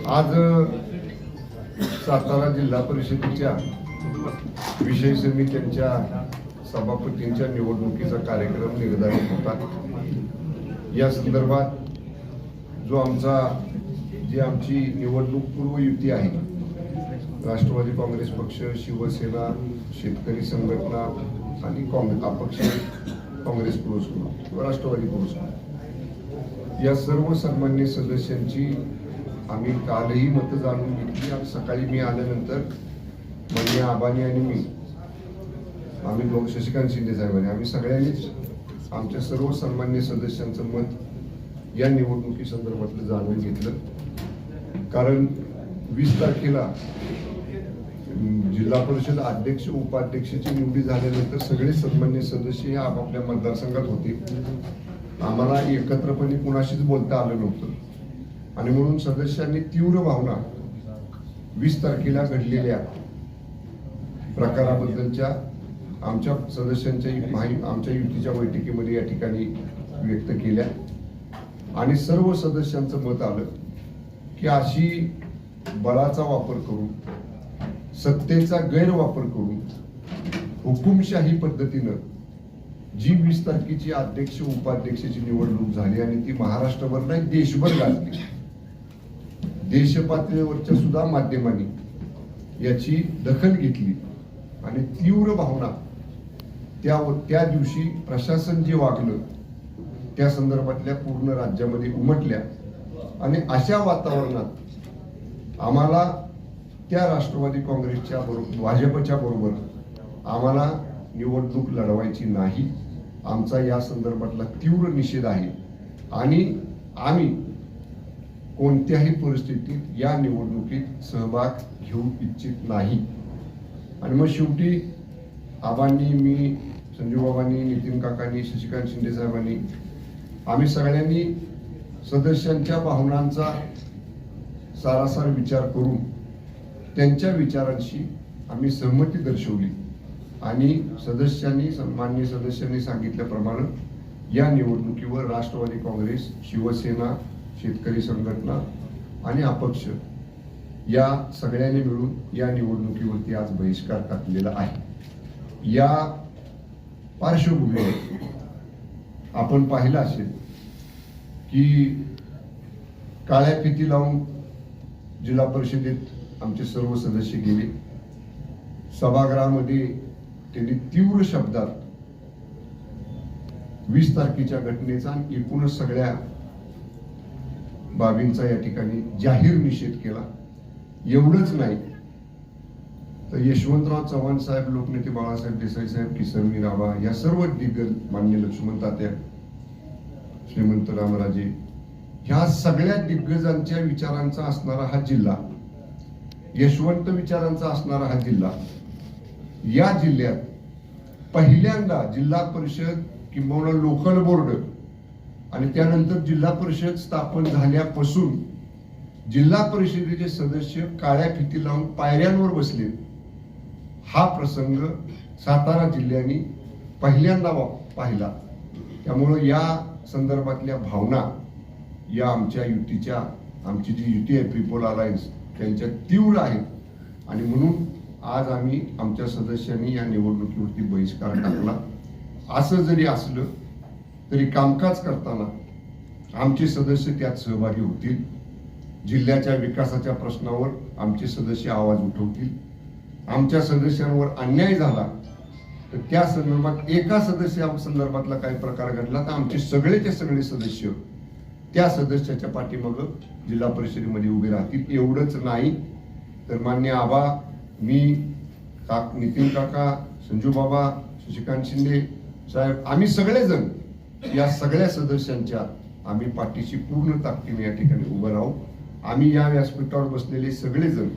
आज सातारा जिल्हा परिषदेच्या विषय समित्यांच्या सभापतींच्या निवडणुकीचा कार्यक्रम निर्धारित होता। या संदर्भात जी आमची निवडणूक पूर्व युती आहे, राष्ट्रवादी काँग्रेस पक्ष, शिवसेना, शेतकरी संघटना आणि अपक्ष काँग्रेस पुरस्कृत किंवा राष्ट्रवादी पुरस्कृत, या सर्व सन्मान्य सदस्यांची आम्ही कालही मतं जाणून घेतली। आज सकाळी मी आल्यानंतर माननीय आबानी आणि मी, आम्ही शशिकांत शिंदे साहेबांनी, आम्ही सगळ्यांनीच आमच्या सर्व सन्मान्य सदस्यांचं मत या निवडणुकी संदर्भातलं जाणून घेतलं। कारण 20 तारखेला जिल्हा परिषद अध्यक्ष उपाध्यक्षाची निवडी झाल्यानंतर सगळे सन्मान्य सदस्य हे आपापल्या मतदारसंघात होते। आम्हाला एकत्रपणे कुणाशीच बोलता आलं नव्हतं आणि म्हणून सदस्यांनी तीव्र भावना 20 तारखेला घडलेल्या प्रकाराबद्दलच्या आमच्या सदस्यांच्या आमच्या युतीच्या बैठकीमध्ये या ठिकाणी व्यक्त केल्या आणि सर्व सदस्यांचं मत आलं की अशी बळाचा वापर करून, सत्तेचा गैरवापर करून, हुकुमशाही पद्धतीनं जी 20 तारखेची अध्यक्ष उपाध्यक्षाची निवडणूक झाली आणि ती महाराष्ट्रभर नाही देशभर गाजली, देशपातळीवरच्या सुद्धा माध्यमांनी याची दखल घेतली आणि तीव्र भावना त्या दिवशी प्रशासन जे वागलं त्या संदर्भातल्या पूर्ण राज्यामध्ये उमटल्या आणि अशा वातावरणात आम्हाला त्या राष्ट्रवादी काँग्रेसच्या बरोबर, भाजपच्या बरोबर आम्हाला निवडणूक लढवायची नाही। आमचा या संदर्भातला तीव्र निषेध आहे आणि आम्ही कोणत्याही परिस्थितीत या निवडणुकीत सहभाग घेऊ इच्छित नाही। आणि मग शेवटी आबांनी, मी, संजूबाबांनी, नितीन काकांनी, शशिकांत शिंदे साहेबांनी, आम्ही सगळ्यांनी सदस्यांच्या भावनांचा सारासार विचार करून त्यांच्या विचारांशी आम्ही सहमती दर्शवली आणि माननीय सदस्यांनी सांगितल्याप्रमाणे या निवडणुकीवर राष्ट्रवादी काँग्रेस, शिवसेना, शेतकरी संघटना आणि अपक्ष या सगळ्यांनी मिळून या निवडणुकीवरती आज बहिष्कार टाकलेला आहे। या पार्श्वभूमीवर आपण पाहिलं असेल की काळ्या फिती लावून जिल्हा परिषदेत आमचे सर्व सदस्य गेले। सभागृहामध्ये त्यांनी तीव्र शब्दात 20 तारखेच्या घटनेचा आणि एकूणच सगळ्या बाबींचा या ठिकाणी जाहीर निषेध केला। एवढंच नाही तर यशवंतराव चव्हाण साहेब, लोकनेते बाळासाहेब देसाई साहेब, किसनवीर आबा, या सर्व दिग्गज, मान्य लक्ष्मण तात्या, श्रीमंत रामराजे, ह्या सगळ्या दिग्गजांच्या विचारांचा असणारा हा जिल्हा, यशवंत विचारांचा असणारा हा जिल्हा, या जिल्ह्यात पहिल्यांदा जिल्हा परिषद किंबहुना लोकल बोर्ड आणि त्यानंतर जिल्हा परिषद स्थापन झाल्यापासून जिल्हा परिषदेचे सदस्य काळ्या फिती लावून पायऱ्यांवर बसले, हा प्रसंग सातारा जिल्ह्याने पहिल्यांदा पाहिला। त्यामुळे या संदर्भातल्या भावना या आमच्या युतीच्या, आमची जी युती आहे पीपल अलायन्स, त्यांच्या तीव्र आहेत आणि म्हणून आज आम्ही आमच्या सदस्यांनी या निवडणुकीवरती बहिष्कार टाकला। असं जरी असलं तरी कामकाज करताना आमचे सदस्य त्यात सहभागी होतील, जिल्ह्याच्या विकासाच्या प्रश्नावर आमचे सदस्य आवाज उठवतील, आमच्या सदस्यांवर अन्याय झाला तर त्या संदर्भात एका सदस्यासंदर्भातला काही प्रकार घडला तर आमचे सगळेचे सगळे सदस्य त्या सदस्याच्या पाठीमागं जिल्हा परिषदेमध्ये उभे राहतील। एवढंच नाही तर मान्य आबा, मी, नितीन काका, संजूबाबा, शशिकांत शिंदे साहेब, आम्ही सगळेजण या सगळ्या सदस्यांच्या आम्ही पाठीशी पूर्ण ताकदीने या ठिकाणी उभं राहू। आम्ही या व्यासपीठावर बसलेले सगळेजण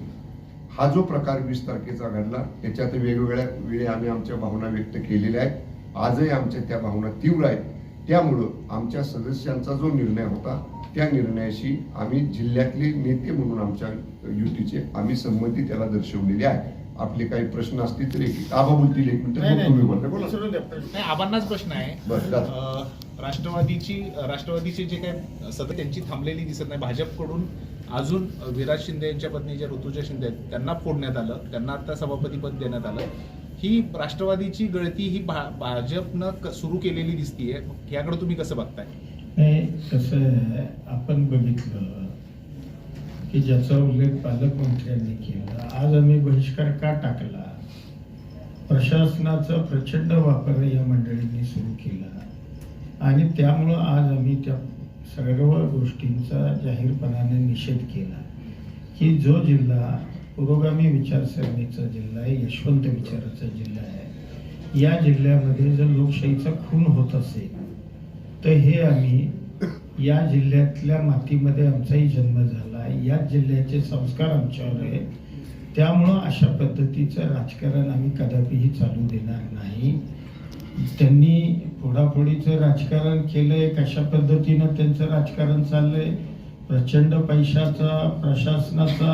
हा जो प्रकार 20 तारखेचा घडला त्याच्यात वेगवेगळ्या वेळी आम्ही आमच्या भावना व्यक्त केलेल्या आहेत। आजही आमच्या त्या भावना तीव्र आहेत। त्यामुळं आमच्या सदस्यांचा जो निर्णय होता त्या निर्णयाशी आम्ही जिल्ह्यातले नेते म्हणून आमच्या युतीचे आम्ही संमती त्याला दर्शवलेली आहे। आपले काही प्रश्न असतील तर आबा बोलतील, एक मिनिट तुम्ही बोलता। आबांनाच प्रश्न आहे, राष्ट्रवादीचे जे काही सतत त्यांची थांबलेली दिसत नाही, भाजपकडून अजून विराज शिंदे यांच्या पत्नी ज्या ऋतुजा शिंदे आहेत त्यांना फोडण्यात आलं, त्यांना आता सभापतीपद देण्यात आलं. ही राष्ट्रवादीची गळती ही भाजपनं सुरू केलेली दिसतीये, याकडे तुम्ही कसं बघताय? नाही, कसं आहे, आपण बघितलं की ज्याचा उल्लेख पालकमंत्र्यांनी केला, आज आम्ही बहिष्कार का टाकला? प्रशासनाचा प्रचंड वापर या मंडळींनी सुरू केला आणि त्यामुळं आज आम्ही त्या सर्व गोष्टींचा जाहीरपणाने निषेध केला की जो जिल्हा पुरोगामी विचारसरणीचा जिल्हा आहे, यशवंत विचाराचा जिल्हा आहे, या जिल्ह्यामध्ये जर लोकशाहीचा खून होत असेल तर हे आम्ही या जिल्ह्यातल्या मातीमध्ये आमचाही जन्म झाला, या जिल्ह्याचे संस्कार आमच्यावर आहे, त्यामुळं अशा पद्धतीचं राजकारण आम्ही कदापिही चालू देणार नाही. त्यांनी फोडाफोडीचं राजकारण केलंय, कशा पद्धतीनं त्यांचं राजकारण चाललंय, प्रचंड पैशाचा प्रशासनाचा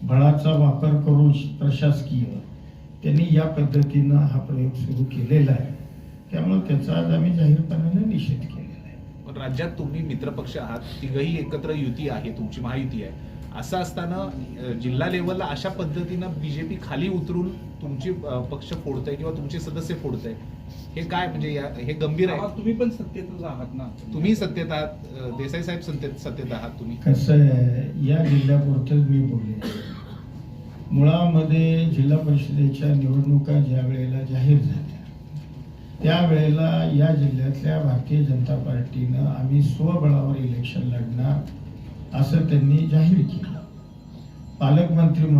बळाचा वापर करून प्रशासकीय त्यांनी या पद्धतीनं हा प्रयोग सुरू केलेला आहे, त्यामुळे त्याचा आज आम्ही जाहीरपणाने निषेध केलेला आहे. पण राज्यात तुम्ही मित्रपक्ष आहात, तिघही एकत्र युती आहे, तुमची महायुती आहे, असं असताना जिल्हा लेवलला अशा पद्धतीनं बीजेपी खाली उतरून तुमची पक्ष फोडतंय किंवा तुमचे सदस्य फोडतंय, हे काय म्हणजे हे गंभीर आहे? तुम्ही पण सत्तेतच आहात ना? तुम्ही सत्तेत आहात, देसाई साहेब सत्तेत आहात तुम्ही. कसं आहे, या जिल्ह्यापुरतंच मी बोलले, मुळामध्ये जिल्हा परिषदेच्या निवडणुका ज्या वेळेला जाहीर झाल्या त्यावेळेला या जिल्ह्यातल्या भारतीय जनता पार्टीनं आम्ही स्वबळावर इलेक्शन लढणार असं त्यांनी जाहीर केलं.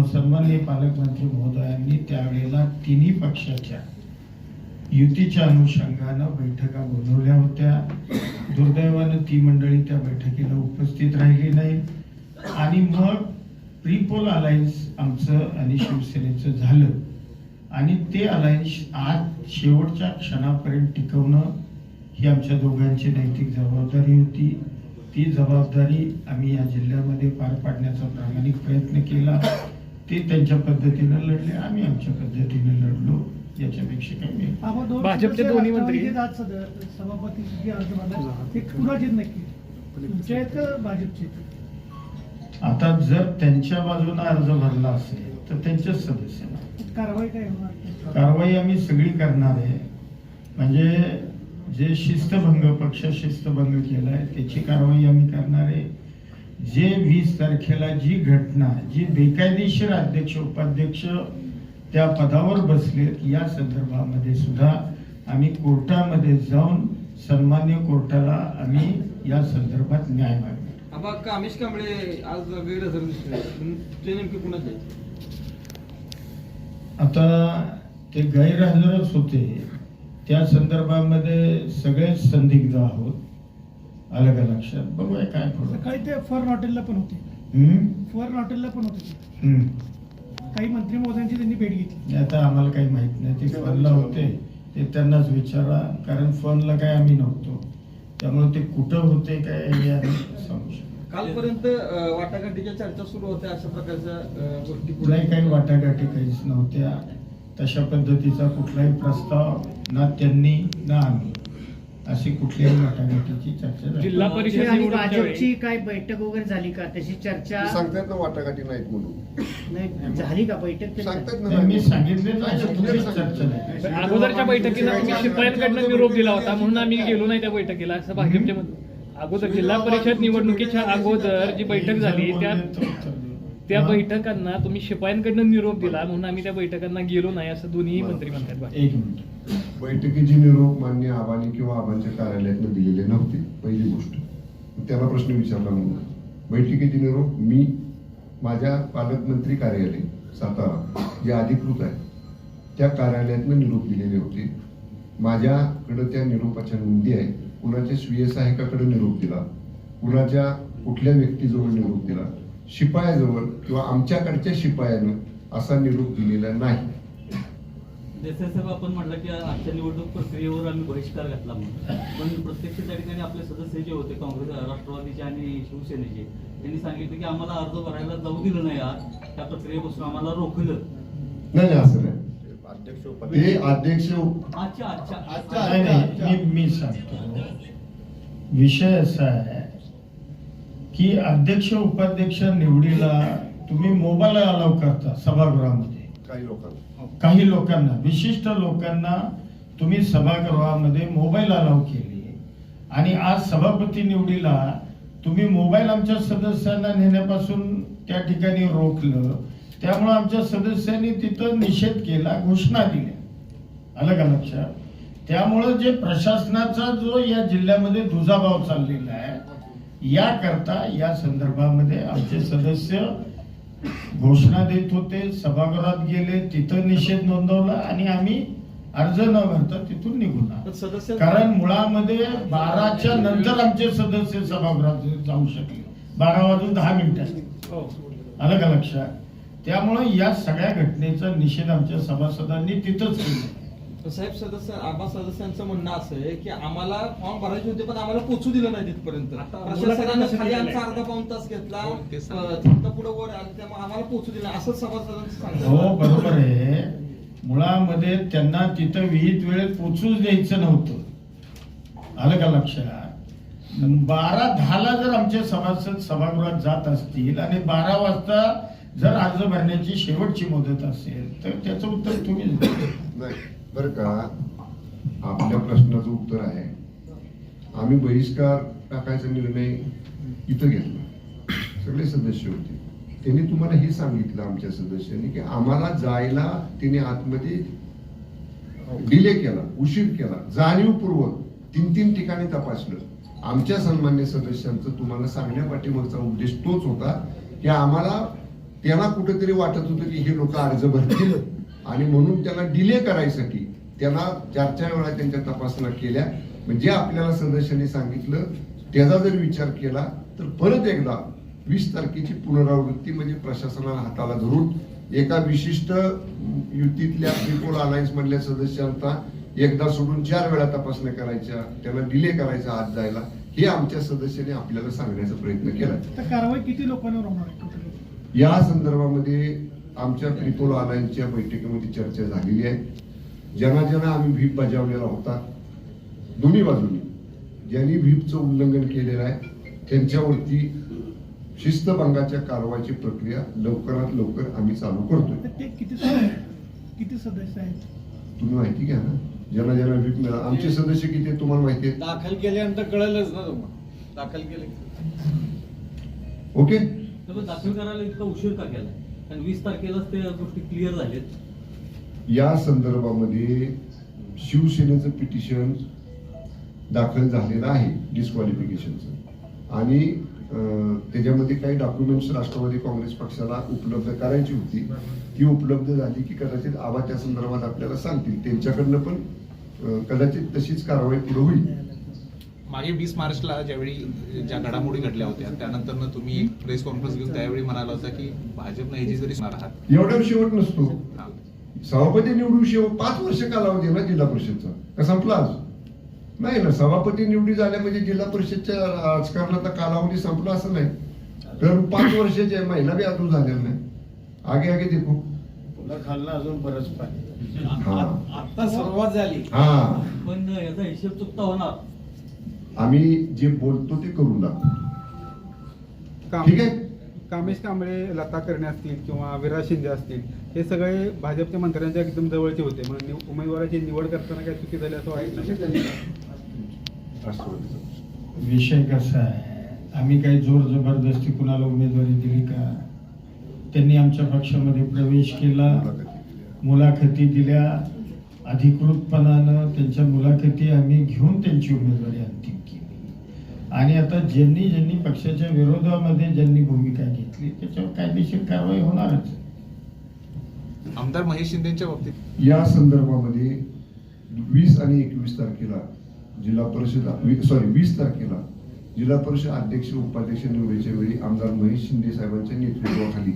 सन्माननीय पालकमंत्री महोदयांनी त्यावेळेला तिन्ही पक्षाच्या युतीच्या अनुषंगानं बैठका बोलवल्या होत्या. दुर्दैवानं ती मंडळी त्या बैठकीला उपस्थित राहिली नाही आणि मग प्रीपोल अलायन्स आमचं आणि शिवसेनेचं झालं आणि ते अलायन्स आज शेवटच्या क्षणापर्यंत टिकवणं ही आमच्या दोघांची नैतिक जबाबदारी होती. ती जबाबदारी आम्ही या जिल्ह्यामध्ये पार पाडण्याचा प्रामाणिक प्रयत्न केला. ते त्यांच्या पद्धतीनं लढले, आम्ही आमच्या पद्धतीने लढलो, याच्यापेक्षा काही नाही. भाजपचे दोन्ही मंत्री सभापती ते कुणाचे नक्की तुमचे आहेत का भाजपचे? आता जर त्यांच्या बाजूने अर्ज भरला असेल तर त्यांच्याच सदस्यांना कारवाई काय होणार? कारवाई आम्ही सगळी करणार आहे. म्हणजे जे शिस्तभंग पक्ष शिस्तभंग केलाय त्याची कारवाई आम्ही करणार आहे. जे 20 तारखेला जी घटना, जी बेकायदेशीर अध्यक्ष उपाध्यक्ष त्या पदावर बसलेत, या संदर्भामध्ये सुद्धा आम्ही कोर्टामध्ये जाऊन सन्मान्य कोर्टाला आम्ही या संदर्भात न्याय मागणार. कामेश कांबळे आज गैरहजर दिसले, ते नेमके कुणाचे? आता ते गैरहजरच होते, त्या संदर्भामध्ये सगळेच संदिग्ध आहोत, अलग लक्षात. बघूया काय पुढे. सकाळी ते फर्न हॉटेलला पण होते. फर्न हॉटेलला पण होते. काही मंत्री महोदयांची त्यांनी भेट घेतली. आता आम्हाला काही माहित नाही, ते फनला होते ते त्यांनाच विचारा, कारण फनला काय आम्ही नव्हतो, त्यामुळे ते कुठं होते काय हे आम्ही सांगू शकतो. कालपर्यंत वाटाघाटीच्या चर्चा सुरू होत्या, अशा प्रकारच्या गोष्टी नाही, काही वाटाघाटी काहीच नव्हत्या. तशा पद्धतीचा कुठलाही प्रस्ताव ना त्यांनी ना आम्ही अशी कुठल्याही वाटाघाटीची चर्चा झाली. जिल्हा परिषद आणि भाजपची काय बैठक वगैरे झाली का? त्याची चर्चा सांगतात ना वाटाघाटी नाहीत म्हणून, नाही झाली का बैठक? सांगतात ना. नाही, मी सांगितले चर्चा नाही. अगोदरच्या बैठकीला तुम्ही शिपायांकडनं निरोप दिला होता म्हणून आम्ही गेलो नाही त्या बैठकीला, असं भाजपच्या अगोदर जिल्हा परिषद निवडणुकीच्या अगोदर जी बैठक झाली त्या बैठकांना तुम्ही शिपायांकडनं निरोप दिला म्हणून आम्ही त्या बैठकांना गेलो नाही, असं दोन्ही मंत्री म्हणतात. एक मिनिट. बैठकीची निरोप मान्य आबांनी किंवा आबांच्या कार्यालयातनं दिलेले नव्हते, पहिली गोष्ट. त्याला प्रश्न विचारला म्हणून बैठकीची निरोप मी माझ्या पालकमंत्री कार्यालय सातारा जे अधिकृत आहे त्या कार्यालयातनं निरोप दिलेले होते. माझ्याकडे त्या निरोपाच्या नोंदी आहे. कुणाच्या स्वीय सहायकाकडे निरोप दिला, कुणाच्या कुठल्या व्यक्तीजवळ निरोप दिला, शिपायाजवळ किंवा आमच्याकडच्या शिपायानं असा निरोप दिलेला नाही. देसाई साहेब, आपण म्हटलं की आजच्या निवडणूक प्रक्रियेवर आम्ही बहिष्कार घातला म्हणून, पण प्रत्यक्ष त्या ठिकाणी आपले सदस्य जे होते काँग्रेस राष्ट्रवादीचे आणि शिवसेनेचे, त्यांनी सांगितलं की आम्हाला अर्ज भरायला जाऊ दिलं नाही, आज त्या प्रक्रियेपासून आम्हाला रोखलं. नाही असं नाही. ते अध्यक्ष नाही, मी सांगतो, विषय असा आहे की अध्यक्ष उपाध्यक्ष निवडीला तुम्ही मोबाईल अलाव करता सभागृहामध्ये. काही लोकांना, विशिष्ट लोकांना तुम्ही सभागृहामध्ये मोबाईल अलाव केले आणि आज सभापती निवडीला तुम्ही मोबाईल आमच्या सदस्यांना नेण्यापासून त्या ठिकाणी रोखलं. त्यामुळे आमच्या सदस्यांनी तिथं निषेध केला, घोषणा दिल्या. आलं का लक्षात? त्यामुळं जे प्रशासनाचा जो या जिल्ह्यामध्ये दुजाभाव चाललेला आहे, याकरता या संदर्भामध्ये आमचे सदस्य घोषणा देत होते, सभागृहात गेले, तिथं निषेध नोंदवला आणि आम्ही अर्ज न भरता तिथून निघून आलो. सदस्य कारण मुळामध्ये 12च्या नंतर आमचे सदस्य सभागृहात जाऊ शकले, 12:10. आलं का लक्षात? त्यामुळे या सगळ्या घटनेचा निषेध आमच्या सभासदांनी तिथंच केला. साहेब, आम्हा सदस्यांचं म्हणणं असं आहे की आम्हाला फॉर्म भरायचे होते पण आम्हाला पोचू दिलं नाही तिथपर्यंत. प्रशासनानं खाली आमचा अर्धा पाऊण तास घेतला, तिथं पुढे वर आलं, त्यामुळे आम्हाला पोचू दिलं असं सभासदांचं सांगतो. हो, बरोबर आहे. मुळामध्ये त्यांना तिथं विहित वेळेत पोचूच द्यायचं नव्हतं. आलं का लक्षात? 12:10 जर आमचे सभासद सभागृहात जात असतील आणि 12 वाजता जर अर्ज भरण्याची शेवटची मुदत असेल तर त्याचं उत्तर तुम्ही नाही बरं का. आपल्या प्रश्नाचं उत्तर आहे, आम्ही बहिष्कार टाकायचा निर्णय इथं घेतला, सगळे सदस्य होते. त्यांनी तुम्हाला हे सांगितलं आमच्या सदस्यांनी की आम्हाला जायला तिने आतमध्ये डिले केला, उशीर केला, जाणीवपूर्वक 3 ठिकाणी तपासलं. आमच्या सन्मान्य सदस्यांचं तुम्हाला सांगण्या पाठीमागचा उद्देश तोच होता की आम्हाला त्यांना कुठेतरी वाटत होतं की हे लोक अर्ज भरतील आणि म्हणून त्यांना डिले करायसाठी त्यांना 4 वेळा त्यांच्या तपासण्या केल्या. म्हणजे आपल्याला सदस्यांनी सांगितलं, त्याचा जर विचार केला तर परत एकदा 20 तारखेची पुनरावृत्ती, म्हणजे प्रशासनाला हाताला धरून एका विशिष्ट युतीतल्या ट्रिपल अलायन्स मधल्या सदस्यांचा एकदा सोडून 4 वेळा तपासण्या करायच्या, त्यांना डिले करायचा आत जायला, हे आमच्या सदस्यांनी आपल्याला सांगण्याचा प्रयत्न केला. तर कारवाई किती लोकांवर होणार आहे? या संदर्भामध्ये आमच्या ट्रिपल अलायन्सच्या बैठकीमध्ये चर्चा झालेली आहे. ज्यांना आम्ही व्हीप बजावलेला होता दोन्ही बाजूनी, ज्यांनी व्हीपचं उल्लंघन केलेलं आहे त्यांच्यावरती शिस्तभंगाच्या कारवाईची प्रक्रिया लवकरात लवकर आम्ही चालू करतोय. ते किती सदस्य आहेत तुम्ही माहिती घ्या ना, ज्यांना व्हीप मिळाला. आमचे सदस्य किती आहेत तुम्हाला माहिती आहे? दाखल केल्यानंतर कळलंच ना तुम्हाला. दाखल केले ओके. दाखल करायला इतका उशीर का केला? कारण 20 तारखेलाच त्या गोष्टी क्लिअर झाल्यात. या संदर्भामध्ये शिवसेनेचं पिटिशन दाखल झालेलं आहे डिस्क्वालिफिकेशनचं, आणि त्याच्यामध्ये काही डॉक्युमेंट्स राष्ट्रवादी काँग्रेस पक्षाला उपलब्ध करायची होती. ती उपलब्ध झाली की कदाचित आबा त्या संदर्भात आपल्याला सांगतील. त्यांच्याकडनं पण कदाचित तशीच कारवाई पुढे होईल. मागे 20 मार्चला ज्यावेळी ज्या घडामोडी घडल्या होत्या त्यानंतर तुम्ही एक प्रेस कॉन्फरन्स घेऊन त्यावेळी म्हणाला होता की भाजपनं ह्याची जरी होणार आहात. एवढ्यावर शेवट नसतो. सभापती निवडून 5 वर्ष कालावधी ना जिल्हा परिषदचा, का संपला आज? नाही ना. सभापती निवडी झाल्या म्हणजे जिल्हा परिषदच्या राजकारणाचा कालावधी संपला असं नाही. तर 5 वर्षाचे महिना बी अजून झालेला नाही. आगे देखू. पुन्हा खाल्लं अजून बरंच पाहिजे. आता सुरुवात झाली. हा, पण याचा हिशेब चुकता होणार. आम्ही जे बोलतो ते करून दाखवू. ठीक आहे. कामेश कांबळे, लता करणे असतील किंवा विराज शिंदे असतील, हे सगळे भाजपच्या मंत्र्यांच्या एकदम जवळचे होते. म्हणून उमेदवाराची निवड करताना काय चुकी झाली असं वाटतं? विषय कसा आहे, आम्ही काही जोर जबरदस्ती कुणाला उमेदवारी दिली का? त्यांनी आमच्या पक्षामध्ये प्रवेश केला, मुलाखती दिल्या, अधिकृतपणानं त्यांच्या मुलाखती आम्ही घेऊन त्यांची उमेदवारी अंतिम केली. आणि आता ज्यांनी पक्षाच्या विरोधामध्ये ज्यांनी भूमिका घेतली त्याच्यावर कायदेशीर कारवाई होणारच. आमदार महेश शिंदेच्या बाबतीत या संदर्भामध्ये 20 आणि 21 तारखेला जिल्हा परिषद 20 तारखेला जिल्हा परिषद अध्यक्ष उपाध्यक्ष निवडीच्या वेळी आमदार महेश शिंदे साहेबांच्या नेतृत्वाखाली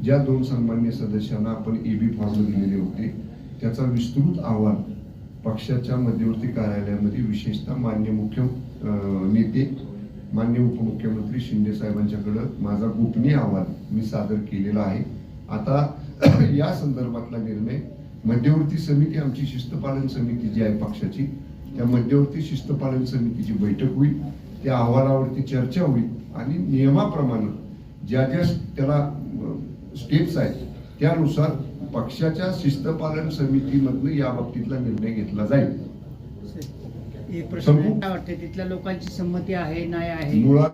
ज्या 2 सन्मान्य सदस्यांना आपण EB फॉर्म दिलेले होते त्याचा विस्तृत अहवाल पक्षाच्या मध्यवर्ती कार्यालयामध्ये विशेषतः मान्य मुख्य नेते मान्य उपमुख्यमंत्री शिंदे साहेबांच्याकडे माझा गोपनीय अहवाल मी सादर केलेला आहे. आता या संदर्भातला निर्णय मध्यवर्ती समिती, आमची शिस्तपालन समिती जी आहे पक्षाची, त्या मध्यवर्ती शिस्तपालन समितीची बैठक होईल, त्या अहवालावरती चर्चा होईल आणि नियमाप्रमाणे ज्या ज्या त्याला स्टेप्स आहेत त्यानुसार पक्षाच्या शिस्तपालन समितीमधनं या बाबतीतला निर्णय घेतला जाईल. एक प्रश्न आहे, काय वाटतं तिथल्या लोकांची संमती आहे नाही आहे? मुळात